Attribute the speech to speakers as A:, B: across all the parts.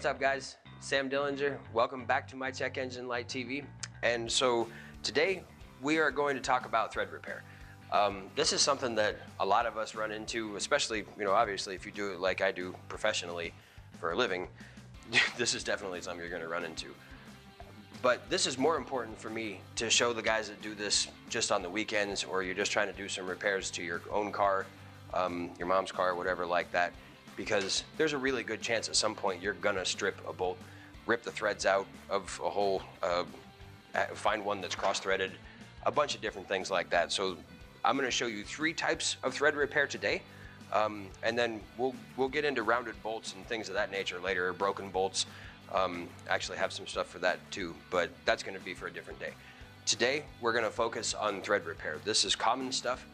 A: What's up, guys? Sam Dillinger. Welcome back to My Check Engine Light TV. And so today we are going to talk about thread repair. This is something that a lot of us run into, especially, obviously if you do it like I do professionally for a living, this is definitely something you're going to run into. But this is more important for me to show the guys that do this just on the weekends, or you're just trying to do some repairs to your own car, your mom's car, whatever like that, because there's a really good chance at some point you're gonna strip a bolt, rip the threads out of a hole, find one that's cross-threaded, a bunch of different things like that. So I'm gonna show you 3 types of thread repair today, and then we'll get into rounded bolts and things of that nature later, broken bolts. Actually have some stuff for that too, but that's gonna be for a different day. Today, we're gonna focus on thread repair. This is common stuff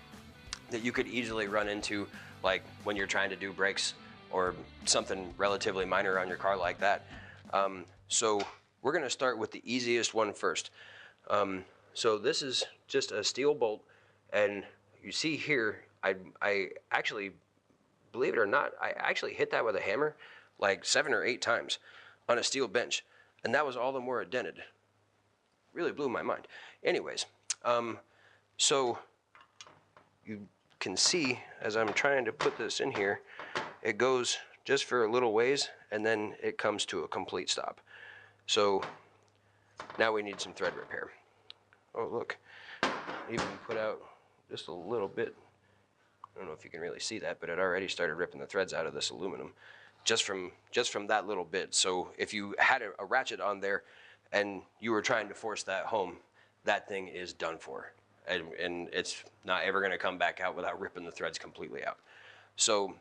A: that you could easily run into, like when you're trying to do brakes or something relatively minor on your car like that. So we're gonna start with the easiest one first. So this is just a steel bolt, and you see here, I actually, believe it or not, I actually hit that with a hammer like 7 or 8 times on a steel bench, and that was all the more it dented. Really blew my mind. Anyways, so you can see as I'm trying to put this in here, it goes just for a little ways and then it comes to a complete stop. So now we need some thread repair. Oh look, even put out just a little bit. I don't know if you can really see that, but it already started ripping the threads out of this aluminum just from that little bit. So if you had a ratchet on there and you were trying to force that home, that thing is done for. And it's not ever gonna come back out without ripping the threads completely out. So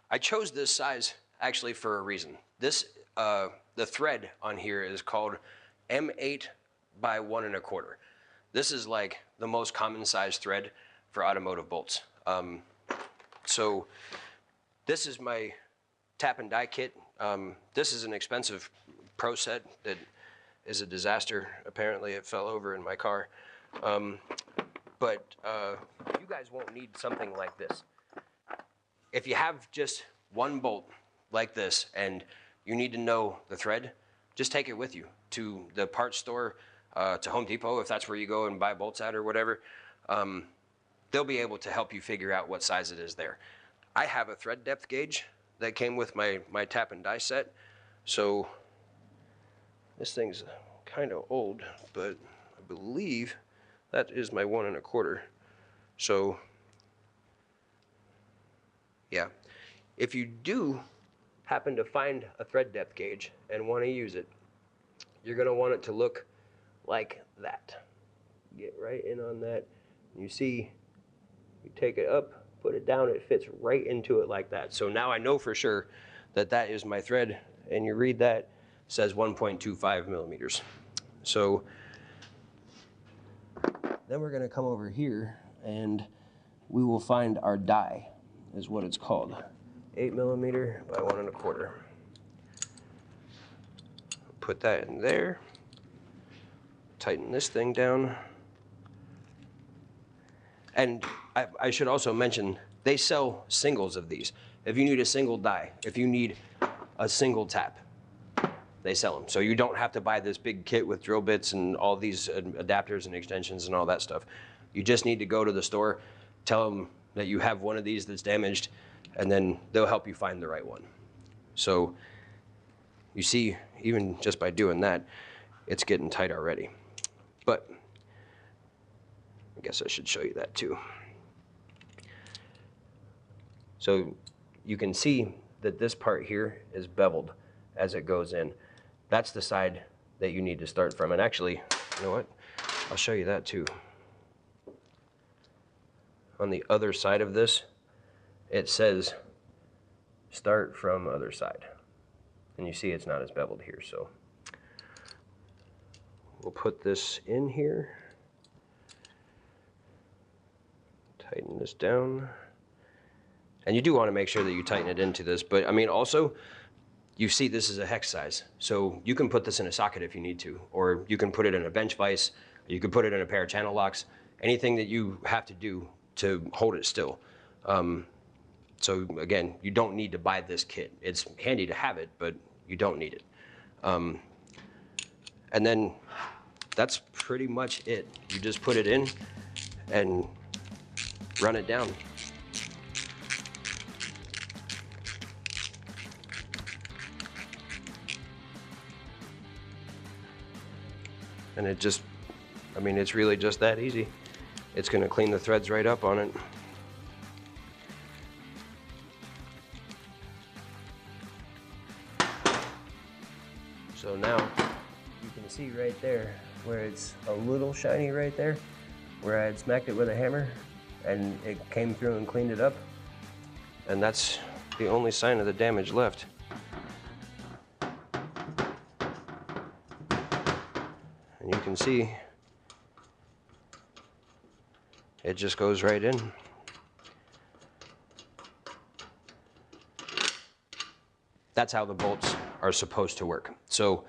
A: I chose this size actually for a reason. This, the thread on here is called M8 by 1 1/4. This is like the most common size thread for automotive bolts. So this is my tap and die kit. This is an expensive pro set that is a disaster. Apparently it fell over in my car. But you guys won't need something like this. If you have just one bolt like this and you need to know the thread, just take it with you to the parts store, to Home Depot, if that's where you go and buy bolts at or whatever. They'll be able to help you figure out what size it is there. I have a thread depth gauge that came with my tap and die set. So this thing's kind of old, but I believe that is my 1 1/4. So yeah, if you do happen to find a thread depth gauge and want to use it, you're going to want it to look like that. Get right in on that. You see, you take it up, put it down, it fits right into it like that. So now I know for sure that that is my thread, and you read that, it says 1.25 millimeters. So then we're gonna come over here and we will find our die, is what it's called. 8 millimeter by 1 1/4. Put that in there. Tighten this thing down. And I should also mention, they sell singles of these. If you need a single die, if you need a single tap, they sell them. So you don't have to buy this big kit with drill bits and all these adapters and extensions and all that stuff. You just need to go to the store, tell them that you have one of these that's damaged, and then they'll help you find the right one. So you see, even just by doing that, it's getting tight already. But I guess I should show you that too. So you can see that this part here is beveled as it goes in. That's the side that you need to start from. And actually, you know what? I'll show you that too. On the other side of this, it says start from other side. And you see it's not as beveled here, so we'll put this in here. Tighten this down. And you do want to make sure that you tighten it into this, but I mean also, you see this is a hex size. So you can put this in a socket if you need to, or you can put it in a bench vise, you can put it in a pair of channel locks, anything that you have to do to hold it still. So again, you don't need to buy this kit. It's handy to have it, but you don't need it. And then that's pretty much it. You just put it in and run it down. And it just, I mean, it's really just that easy. It's gonna clean the threads right up on it. So now you can see right there where it's a little shiny right there, where I had smacked it with a hammer and it came through and cleaned it up. And that's the only sign of the damage left. And you can see it just goes right in. That's how the bolts are supposed to work. So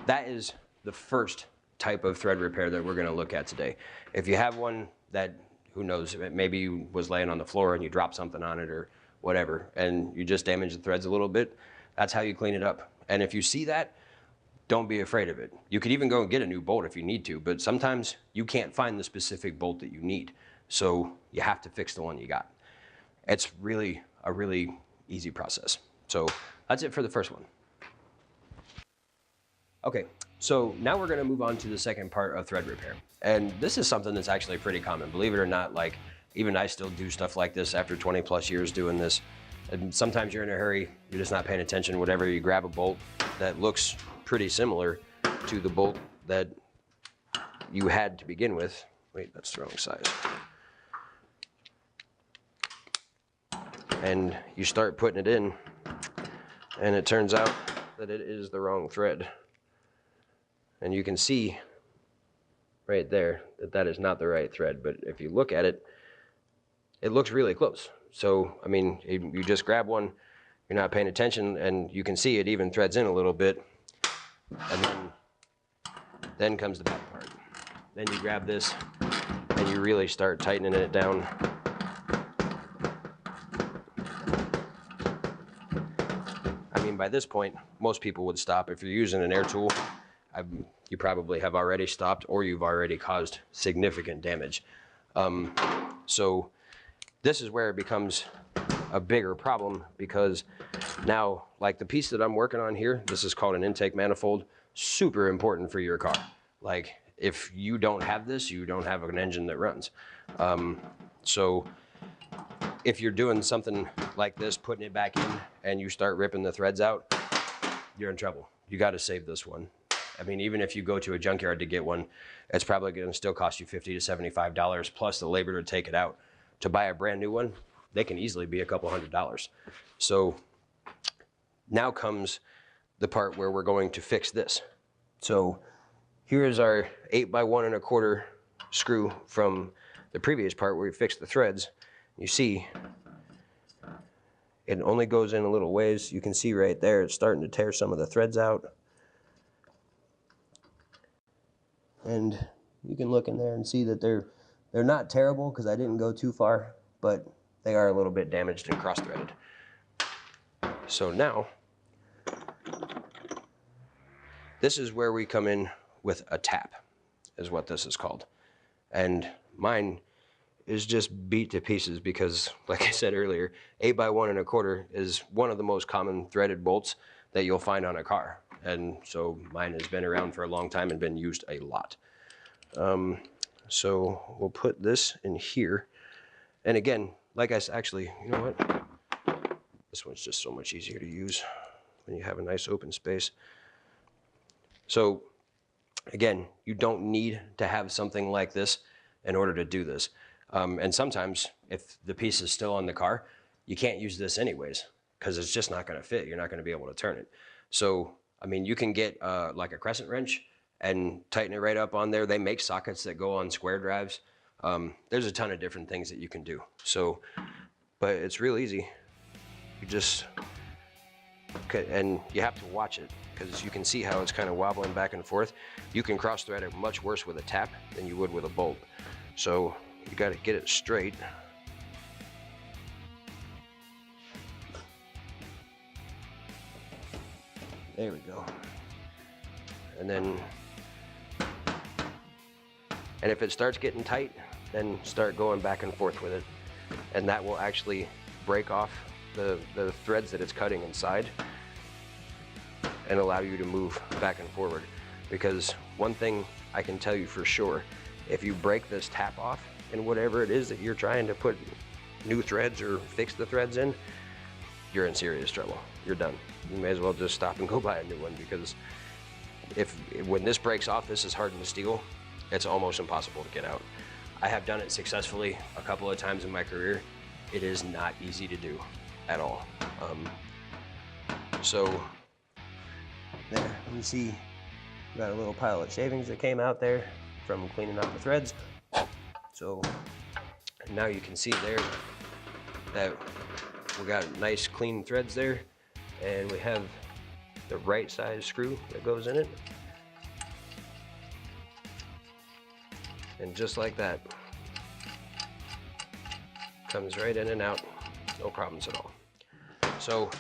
A: that is the first type of thread repair that we're going to look at today. If you have one that, who knows, maybe you was laying on the floor and you dropped something on it or whatever, and you just damaged the threads a little bit, that's how you clean it up. And if you see that, don't be afraid of it. You could even go and get a new bolt if you need to, but sometimes you can't find the specific bolt that you need. So you have to fix the one you got. It's really a really easy process. So that's it for the first one. Okay, so now we're gonna move on to the second part of thread repair. And this is something that's actually pretty common. Believe it or not, like even I still do stuff like this after 20 plus years doing this. And sometimes you're in a hurry, you're just not paying attention, whatever, you grab a bolt that looks pretty similar to the bolt that you had to begin with. Wait, that's the wrong size. And you start putting it in, and it turns out that it is the wrong thread. And you can see right there that that is not the right thread, but if you look at it, it looks really close. So, I mean, you just grab one, you're not paying attention, and you can see it even threads in a little bit, and then comes the bad part. Then you grab this, and you really start tightening it down. I mean, by this point, most people would stop. If you're using an air tool, you probably have already stopped, or you've already caused significant damage. So this is where it becomes a bigger problem, because now, like the piece that I'm working on here, this is called an intake manifold, super important for your car. Like if you don't have this, you don't have an engine that runs. So if you're doing something like this, putting it back in, and you start ripping the threads out, you're in trouble. You got to save this one. I mean, even if you go to a junkyard to get one, it's probably going to still cost you $50 to $75 plus the labor to take it out. To buy a brand new one, they can easily be a couple $100s. So now comes the part where we're going to fix this. So here is our 8x1 1/4 screw from the previous part where we fixed the threads. You see, it only goes in a little ways. You can see right there, it's starting to tear some of the threads out. And you can look in there and see that they're not terrible because I didn't go too far, but they are a little bit damaged and cross-threaded. So now, this is where we come in with a tap, is what this is called. And mine is just beat to pieces because, like I said earlier, 8x1 1/4 is one of the most common threaded bolts that you'll find on a car. And so mine has been around for a long time and been used a lot. So we'll put this in here. And again, like I said, actually, you know what? This one's just so much easier to use when you have a nice open space. So again, you don't need to have something like this in order to do this. And sometimes if the piece is still on the car, you can't use this anyways because it's just not going to fit. You're not going to be able to turn it. So, I mean, you can get like a crescent wrench and tighten it right up on there. They make sockets that go on square drives. There's a ton of different things that you can do. So, but it's real easy. You just, okay, and you have to watch it because you can see how it's kind of wobbling back and forth. You can cross thread it much worse with a tap than you would with a bolt. So you got to get it straight. There we go. And then, and if it starts getting tight, then start going back and forth with it. And that will actually break off the threads that it's cutting inside and allow you to move back and forward. Because one thing I can tell you for sure, if you break this tap off in whatever it is that you're trying to put new threads or fix the threads in, you're in serious trouble. You're done. You may as well just stop and go buy a new one, because when this breaks off, this is hardened steel, it's almost impossible to get out. I have done it successfully a couple of times in my career. It is not easy to do at all. So there, you see, we got a little pile of shavings that came out there from cleaning out the threads. So now you can see there that we got nice clean threads there, and we have the right size screw that goes in it. And just like that, comes right in and out, no problems at all. So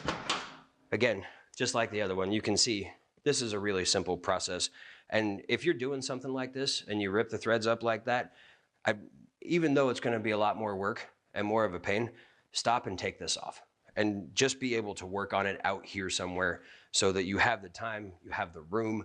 A: again, just like the other one, you can see this is a really simple process. And if you're doing something like this and you rip the threads up like that, even though it's going to be a lot more work and more of a pain, stop and take this off and just be able to work on it out here somewhere, so that you have the time, you have the room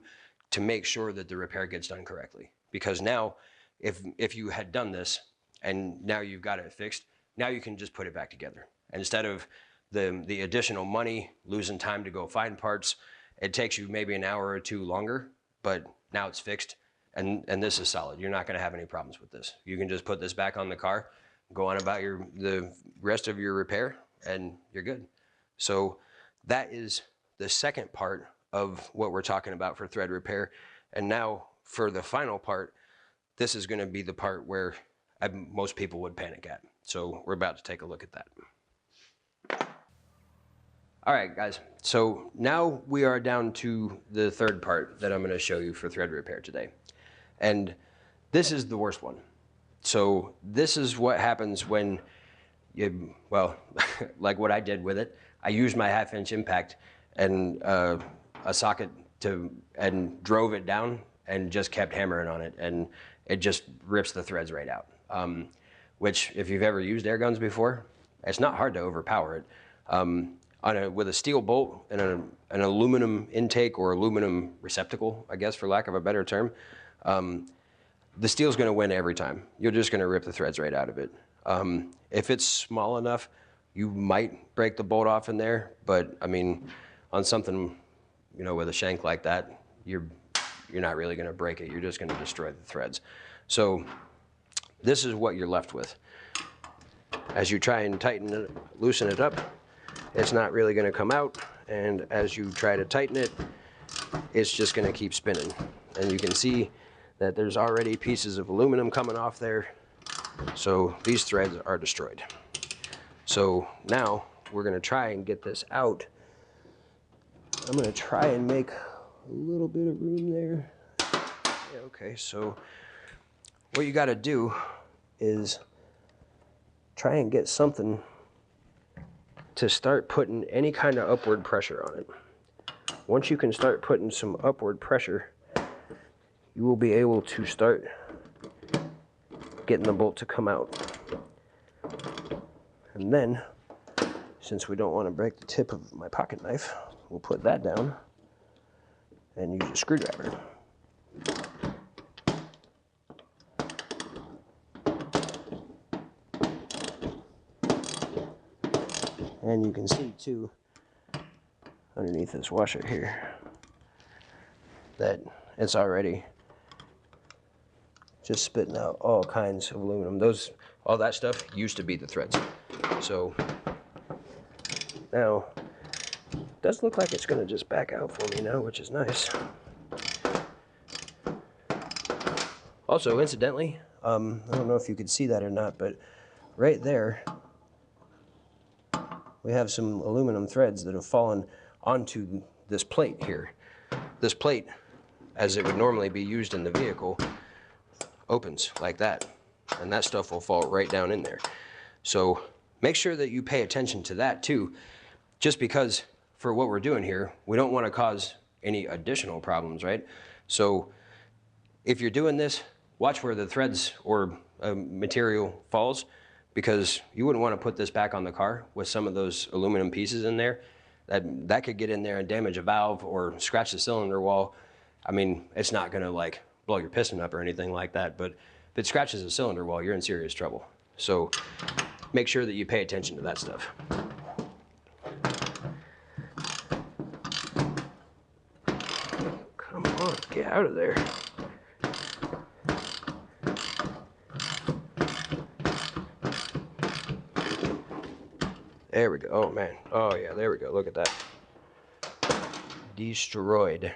A: to make sure that the repair gets done correctly. Because now, if you had done this and now you've got it fixed, now you can just put it back together. Instead of the additional money, losing time to go find parts, it takes you maybe an hour or two longer, but now it's fixed, and this is solid. You're not going to have any problems with this. You can just put this back on the car, go on about the rest of your repair, and you're good. So that is the second part of what we're talking about for thread repair. And now for the final part, this is going to be the part where most people would panic at. So we're about to take a look at that. All right, guys. So now we are down to the third part that I'm going to show you for thread repair today. And this is the worst one. So this is what happens when you, well, like what I did with it. I used my 1/2-inch impact and a socket and drove it down and just kept hammering on it, and it just rips the threads right out. Which, if you've ever used air guns before, it's not hard to overpower it. With a steel bolt and an aluminum intake or aluminum receptacle, I guess, for lack of a better term, the steel's going to win every time. You're just going to rip the threads right out of it. If it's small enough, you might break the bolt off in there, but I mean, on something, you know, with a shank like that, you're not really going to break it. You're just going to destroy the threads. So this is what you're left with. As you try and tighten it, loosen it up, it's not really going to come out, and as you try to tighten it, it's just going to keep spinning. And you can see that there's already pieces of aluminum coming off there, so these threads are destroyed. So now we're going to try and get this out. I'm going to try and make a little bit of room there. Yeah, okay, so what you got to do is try and get something to start putting any kind of upward pressure on it. Once you can start putting some upward pressure, you will be able to start getting the bolt to come out. And then, since we don't want to break the tip of my pocket knife, we'll put that down and use a screwdriver. And you can see too, underneath this washer here, that it's already just spitting out all kinds of aluminum. All that stuff used to be the threads. So now it does look like it's going to just back out for me now, which is nice. Also, incidentally, I don't know if you could see that or not, but right there we have some aluminum threads that have fallen onto this plate here. This plate, as it would normally be used in the vehicle, opens like that, and that stuff will fall right down in there. So make sure that you pay attention to that too, just because for what we're doing here, we don't want to cause any additional problems, right? So if you're doing this, watch where the threads or material falls, because you wouldn't want to put this back on the car with some of those aluminum pieces in there. That could get in there and damage a valve or scratch the cylinder wall. I mean, it's not gonna like blow your piston up or anything like that, but if it scratches a cylinder wall, you're in serious trouble. So make sure that you pay attention to that stuff. Come on, get out of there. There we go. Oh man. Oh yeah, there we go. Look at that. Destroyed.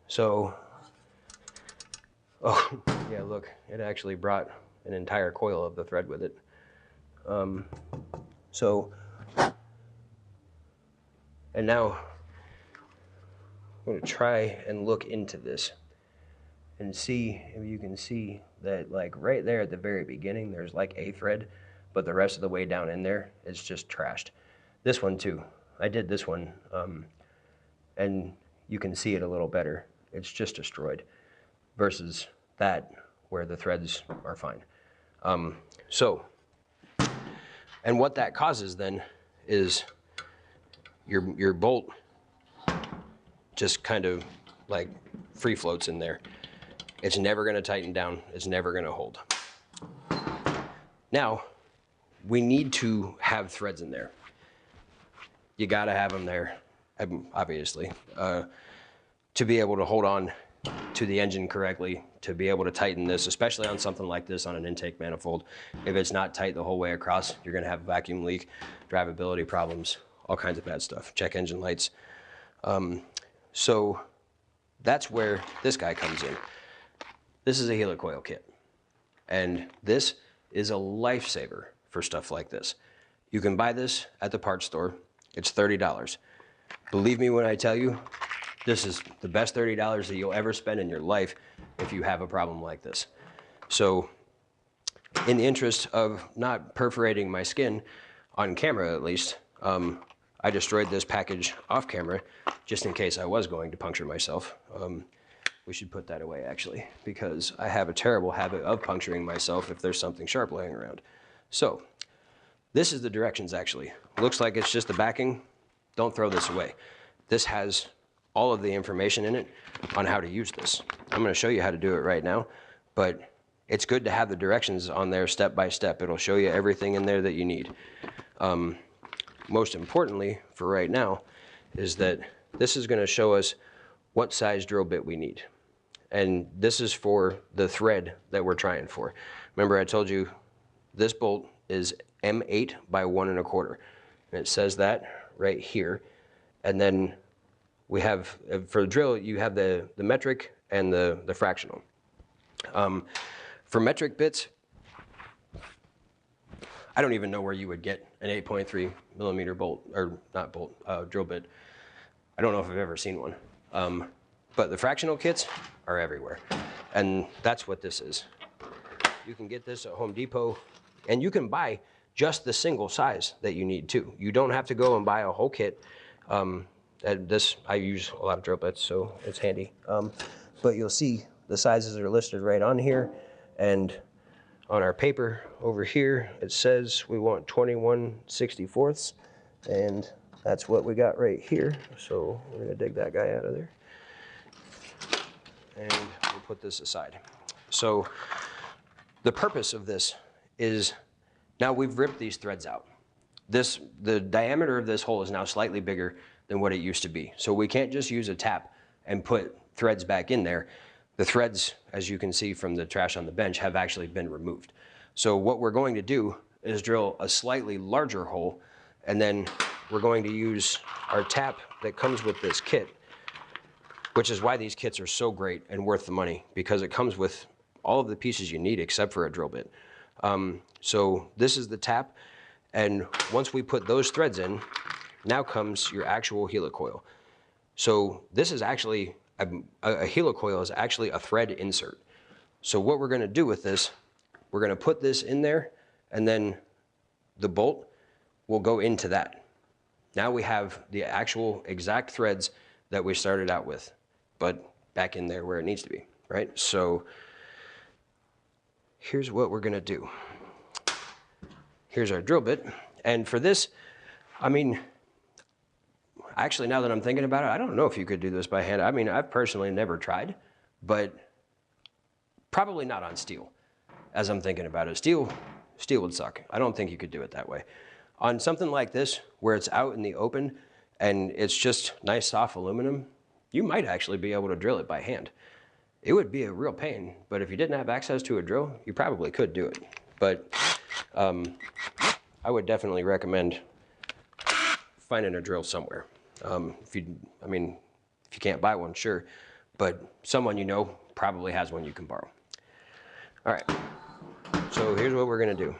A: So, oh yeah, look, it actually brought an entire coil of the thread with it. And now I'm going to try and look into this and see if you can see that, like right there at the very beginning, there's like a thread, but the rest of the way down in there, it's just trashed. This one too, I did this one, and you can see it a little better. It's just destroyed versus that where the threads are fine. And what that causes then is your bolt just kind of like free floats in there. It's never going to tighten down. It's never going to hold. Now, we need to have threads in there. You got to have them there, obviously, to be able to hold on to the engine correctly, to be able to tighten this, especially on something like this on an intake manifold. If it's not tight the whole way across, you're going to have a vacuum leak, drivability problems, all kinds of bad stuff, check engine lights. So that's where this guy comes in. This is a helicoil kit, and this is a lifesaver for stuff like this. You can buy this at the parts store. It's $30. Believe me when I tell you, this is the best $30 that you'll ever spend in your life if you have a problem like this. So in the interest of not perforating my skin, on camera at least, I destroyed this package off camera just in case I was going to puncture myself. We should put that away actually, because I have a terrible habit of puncturing myself if there's something sharp laying around. So this is the directions actually. Looks like it's just the backing. Don't throw this away. This has all of the information in it on how to use this. I'm going to show you how to do it right now, but it's good to have the directions on there step by step. It'll show you everything in there that you need. Most importantly for right now is that this is going to show us what size drill bit we need. And this is for the thread that we're trying for. Remember I told you this bolt is M8 by 1 1/4. And it says that right here. And then we have, for the drill, you have the metric and the fractional. For metric bits, I don't even know where you would get an 8.3 millimeter bolt, or not bolt, drill bit. I don't know if I've ever seen one. But the fractional kits are everywhere. And that's what this is. You can get this at Home Depot, and you can buy just the single size that you need too. You don't have to go and buy a whole kit. I use a lot of drill bits, so it's handy. But you'll see the sizes are listed right on here, and on our paper over here, it says we want 21/64, and that's what we got right here. So we're gonna dig that guy out of there, and we'll put this aside. So the purpose of this is, now we've ripped these threads out. The diameter of this hole is now slightly bigger than what it used to be. So we can't just use a tap and put threads back in there. The threads, as you can see from the trash on the bench, have actually been removed. So what we're going to do is drill a slightly larger hole, and then we're going to use our tap that comes with this kit, which is why these kits are so great and worth the money, because it comes with all of the pieces you need except for a drill bit. So this is the tap, and once we put those threads in, now comes your actual helicoil. So this is actually, a helicoil is actually a thread insert. So what we're gonna do with this, we're gonna put this in there, and then the bolt will go into that. Now we have the actual exact threads that we started out with, but back in there where it needs to be, right? So here's what we're gonna do. Here's our drill bit. And for this, I mean, actually, now that I'm thinking about it, I don't know if you could do this by hand. I mean, I've personally never tried, but probably not on steel, as I'm thinking about it. Steel would suck. I don't think you could do it that way. On something like this, where it's out in the open and it's just nice soft aluminum, you might actually be able to drill it by hand. It would be a real pain, but if you didn't have access to a drill, you probably could do it. But I would definitely recommend finding a drill somewhere. If you can't buy one, sure, but someone you know probably has one you can borrow. All right, so here's what we're gonna do.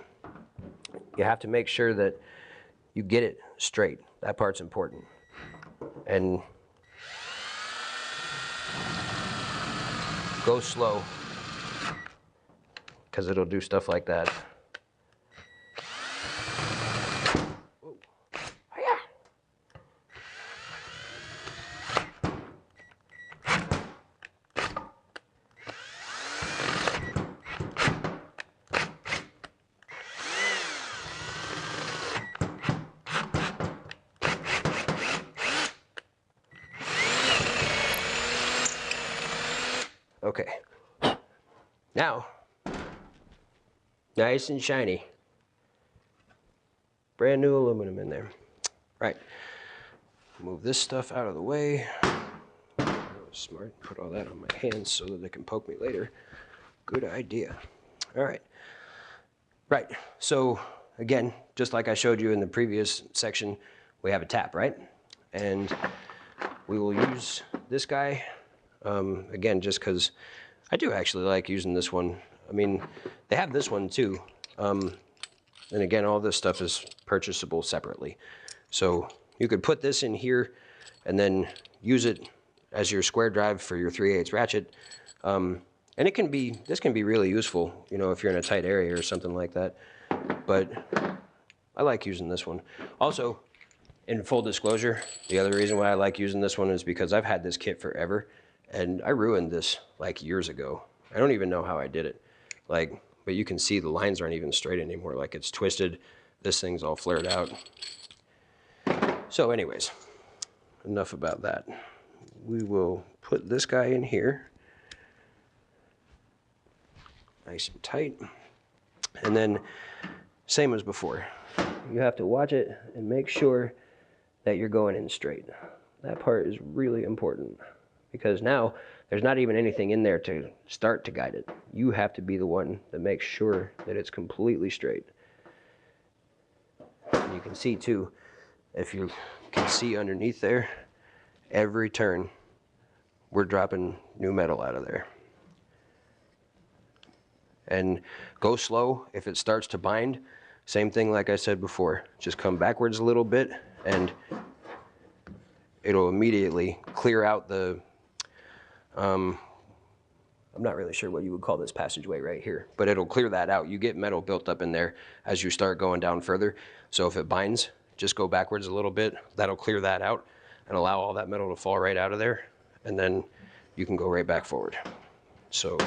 A: You have to make sure that you get it straight. That part's important. And go slow, because it'll do stuff like that. Whoa. Hi-ya. Okay, now, nice and shiny. Brand new aluminum in there. Right, move this stuff out of the way. That was smart, put all that on my hands so that they can poke me later. Good idea. All right, right, so again, just like I showed you in the previous section, we have a tap, right? And we will use this guy. Again, just because I do actually like using this one. I mean, they have this one too. And again, all this stuff is purchasable separately. So you could put this in here and then use it as your square drive for your 3/8 ratchet. And this can be really useful, you know, if you're in a tight area or something like that. But I like using this one. Also, in full disclosure, the other reason why I like using this one is because I've had this kit forever. And I ruined this like years ago. I don't even know how I did it. Like, but you can see the lines aren't even straight anymore. Like, it's twisted. This thing's all flared out. So anyways, enough about that. We will put this guy in here. Nice and tight. And then, same as before. You have to watch it and make sure that you're going in straight. That part is really important. Because now there's not even anything in there to start to guide it. You have to be the one that makes sure that it's completely straight. And you can see too, if you can see underneath there, every turn we're dropping new metal out of there. And go slow if it starts to bind. Same thing like I said before. Just come backwards a little bit and it'll immediately clear out the I'm not really sure what you would call this passageway right here, but it'll clear that out. You get metal built up in there as you start going down further. So if it binds, just go backwards a little bit. That'll clear that out and allow all that metal to fall right out of there. And then you can go right back forward. So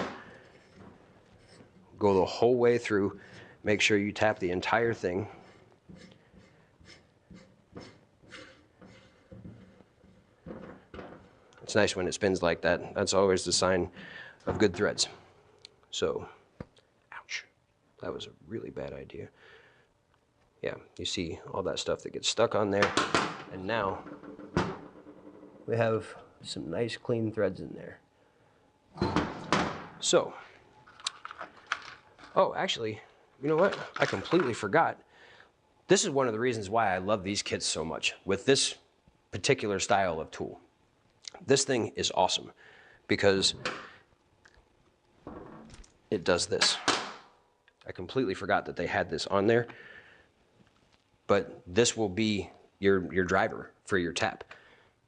A: go the whole way through. Make sure you tap the entire thing. It's nice when it spins like that. That's always the sign of good threads. So, ouch, that was a really bad idea. Yeah, you see all that stuff that gets stuck on there. And now we have some nice clean threads in there. So, oh, actually, you know what? I completely forgot. This is one of the reasons why I love these kits so much with this particular style of tool. This thing is awesome because it does this. I completely forgot that they had this on there, but this will be your driver for your tap.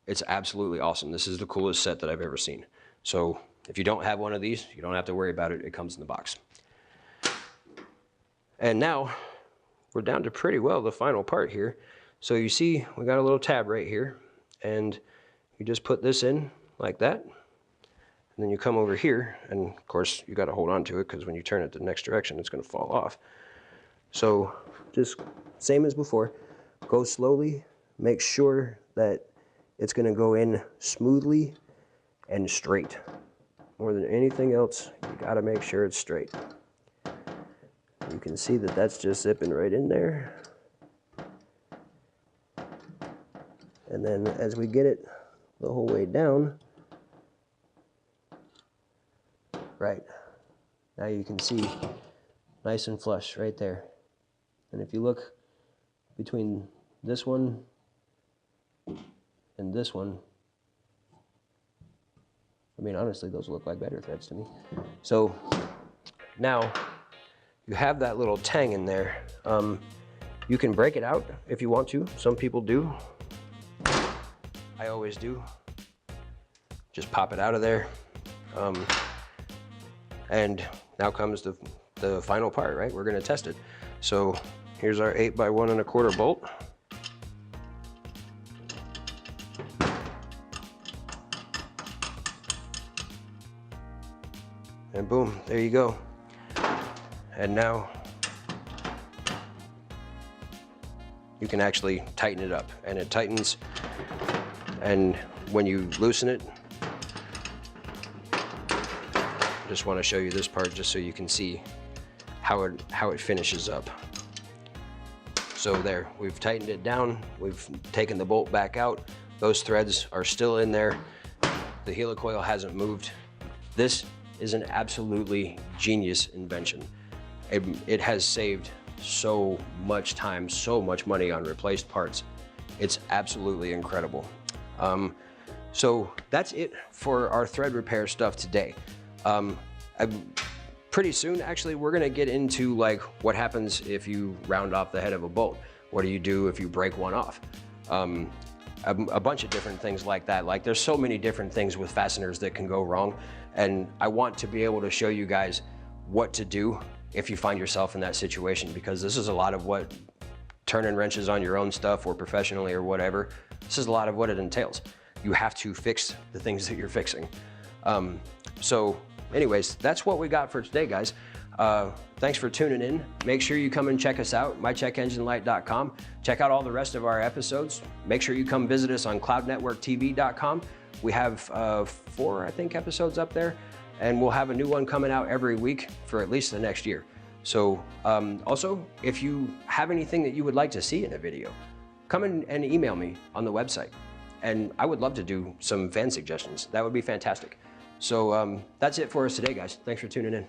A: It's absolutely awesome. This is the coolest set that I've ever seen. So if you don't have one of these, you don't have to worry about it. It comes in the box. And now we're down to pretty well the final part here. So you see we got a little tab right here, and you just put this in like that, and then you come over here, and of course you got to hold on to it because when you turn it the next direction, it's going to fall off. So just same as before, go slowly, make sure that it's going to go in smoothly and straight. More than anything else, you got to make sure it's straight. You can see that that's just zipping right in there. And then as we get it the whole way down, right, now you can see nice and flush right there. And if you look between this one and this one, I mean, honestly, those look like better threads to me. So now you have that little tang in there. You can break it out if you want to. Some people do. I always do. Just pop it out of there. And now comes the final part, right? We're gonna test it. So here's our 8 by 1 1/4 bolt. And boom, there you go. And now you can actually tighten it up, and it tightens. And when you loosen it, just want to show you this part just so you can see how it finishes up. So there, we've tightened it down, we've taken the bolt back out, those threads are still in there, the helicoil hasn't moved. This is an absolutely genius invention. It has saved so much time, so much money on replaced parts. It's absolutely incredible. So that's it for our thread repair stuff today. Pretty soon, actually, we're gonna get into like what happens if you round off the head of a bolt. What do you do if you break one off? A bunch of different things like that. Like there's so many different things with fasteners that can go wrong. And I want to be able to show you guys what to do if you find yourself in that situation, because this is a lot of what turning wrenches on your own stuff or professionally or whatever, this is a lot of what it entails. You have to fix the things that you're fixing. So anyways, that's what we got for today, guys. Thanks for tuning in. Make sure you come and check us out, mycheckenginelight.com. Check out all the rest of our episodes. Make sure you come visit us on cloudnetworktv.com. We have 4, I think, episodes up there, and we'll have a new one coming out every week for at least the next year. So also, if you have anything that you would like to see in a video, come in and email me on the website. And I would love to do some fan suggestions. That would be fantastic. So that's it for us today, guys. Thanks for tuning in.